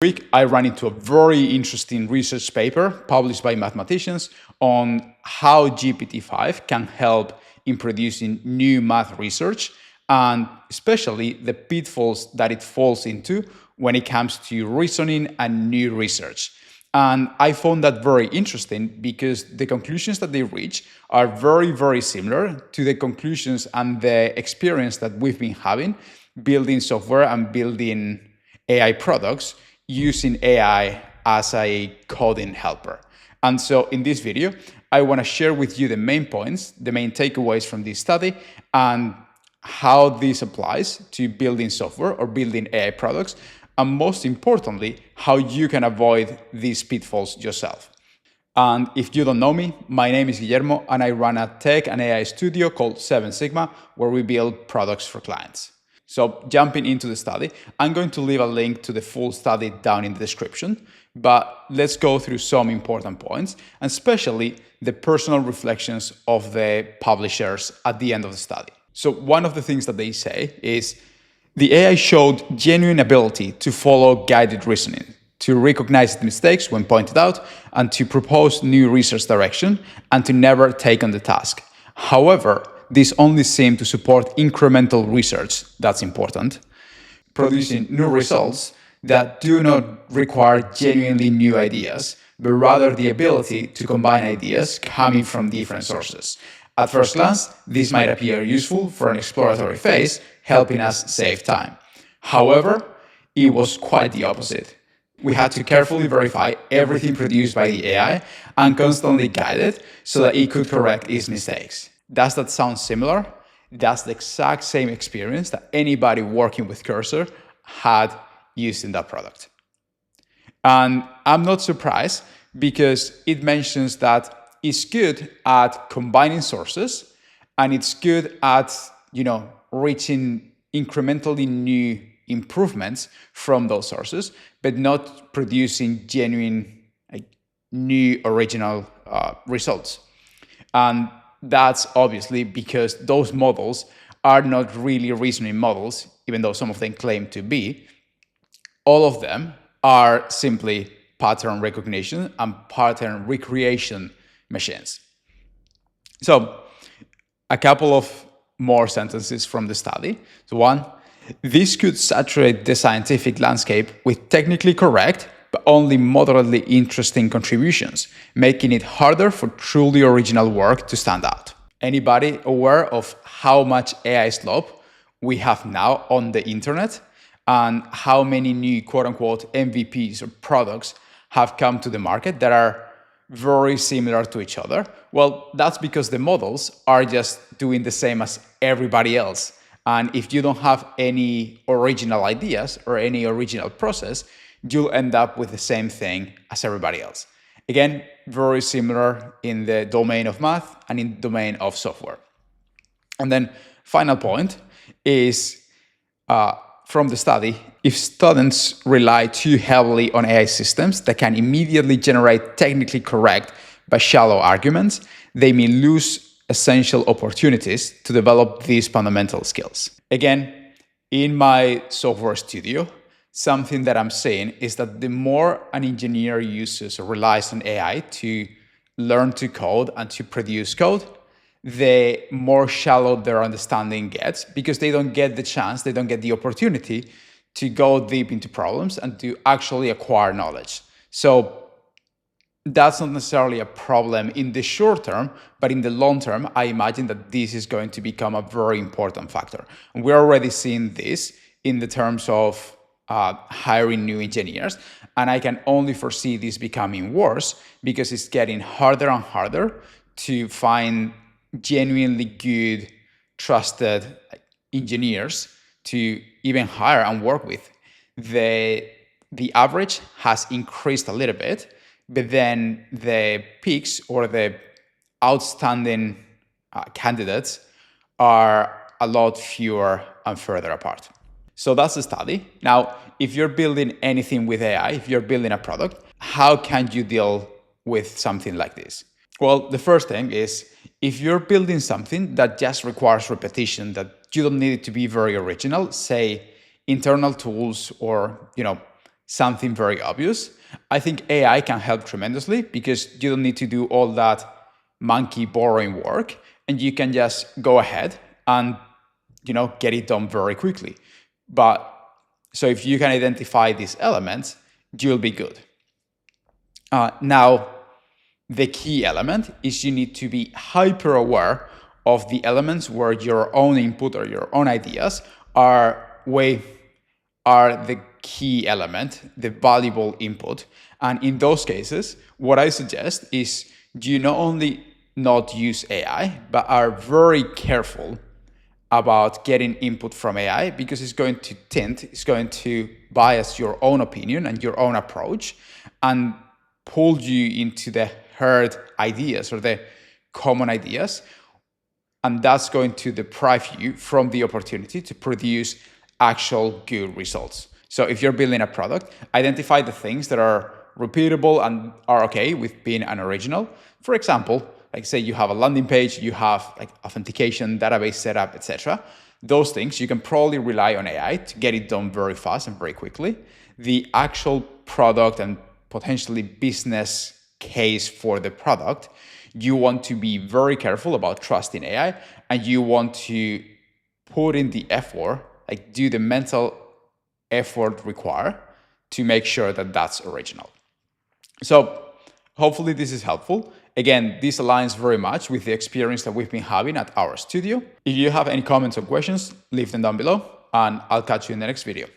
Week, I ran into a very interesting research paper published by mathematicians on how GPT-5 can help in producing new math research, and especially the pitfalls that it falls into when it comes to reasoning and new research. And I found that very interesting because the conclusions that they reach are very, very similar to the conclusions and the experience that we've been having building software and building AI products using AI as a coding helper. And so in this video, I want to share with you the main points, the main takeaways from this study, and how this applies to building software or building AI products, and most importantly, how you can avoid these pitfalls yourself. And if you don't know me, my name is Guillermo, and I run a tech and AI studio called 7 Sigma, where we build products for clients. So jumping into the study, I'm going to leave a link to the full study down in the description, but let's go through some important points, and especially the personal reflections of the publishers at the end of the study. So one of the things that they say is the AI showed genuine ability to follow guided reasoning, to recognize mistakes when pointed out, and to propose new research direction, and to never take on the task. However, this only seemed to support incremental research, that's important, producing new results that do not require genuinely new ideas, but rather the ability to combine ideas coming from different sources. At first glance, this might appear useful for an exploratory phase, helping us save time. However, it was quite the opposite. We had to carefully verify everything produced by the AI and constantly guide it so that it could correct its mistakes. Does that sound similar? That's the exact same experience that anybody working with Cursor had using that product. And I'm not surprised because it mentions that it's good at combining sources and it's good at, reaching incrementally new improvements from those sources, but not producing genuine, new original results. And that's obviously because those models are not really reasoning models, even though some of them claim to be. All of them are simply pattern recognition and pattern recreation machines. So, a couple of more sentences from the study. So one, this could saturate the scientific landscape with technically correct, but only moderately interesting contributions, making it harder for truly original work to stand out. Anybody aware of how much AI slop we have now on the internet and how many new quote-unquote MVPs or products have come to the market that are very similar to each other? Well, that's because the models are just doing the same as everybody else. And if you don't have any original ideas or any original process, you'll end up with the same thing as everybody else. Again, very similar in the domain of math and in the domain of software. And then final point is from the study, if students rely too heavily on AI systems that can immediately generate technically correct but shallow arguments, they may lose essential opportunities to develop these fundamental skills. Again, in my software studio, something that I'm saying is that the more an engineer uses or relies on AI to learn to code and to produce code, the more shallow their understanding gets because they don't get the chance, they don't get the opportunity to go deep into problems and to actually acquire knowledge. So that's not necessarily a problem in the short term, but in the long term, I imagine that this is going to become a very important factor. And we're already seeing this in the terms of hiring new engineers. And I can only foresee this becoming worse because it's getting harder and harder to find genuinely good, trusted engineers to even hire and work with. The average has increased a little bit, but then the peaks or the outstanding candidates are a lot fewer and further apart. So that's the study. Now, if you're building anything with AI, if you're building a product, how can you deal with something like this? Well, the first thing is if you're building something that just requires repetition, that you don't need it to be very original, say internal tools or something very obvious, I think AI can help tremendously because you don't need to do all that monkey boring work, and you can just go ahead and get it done very quickly. But so if you can identify these elements, you'll be good. Now, the key element is you need to be hyper aware of the elements where your own input or your own ideas are the key element, the valuable input. And in those cases, what I suggest is you not only not use AI, but are very careful about getting input from AI, because it's going to bias your own opinion and your own approach and pull you into the herd ideas or the common ideas. And that's going to deprive you from the opportunity to produce actual good results. So if you're building a product, identify the things that are repeatable and are okay with being an original. For example, like say you have a landing page, you have like authentication, database setup, etc. Those things you can probably rely on AI to get it done very fast and very quickly. The actual product and potentially business case for the product, you want to be very careful about trusting AI, and you want to put in the effort, like do the mental effort required to make sure that that's original. So hopefully this is helpful. Again, this aligns very much with the experience that we've been having at our studio. If you have any comments or questions, leave them down below, and I'll catch you in the next video.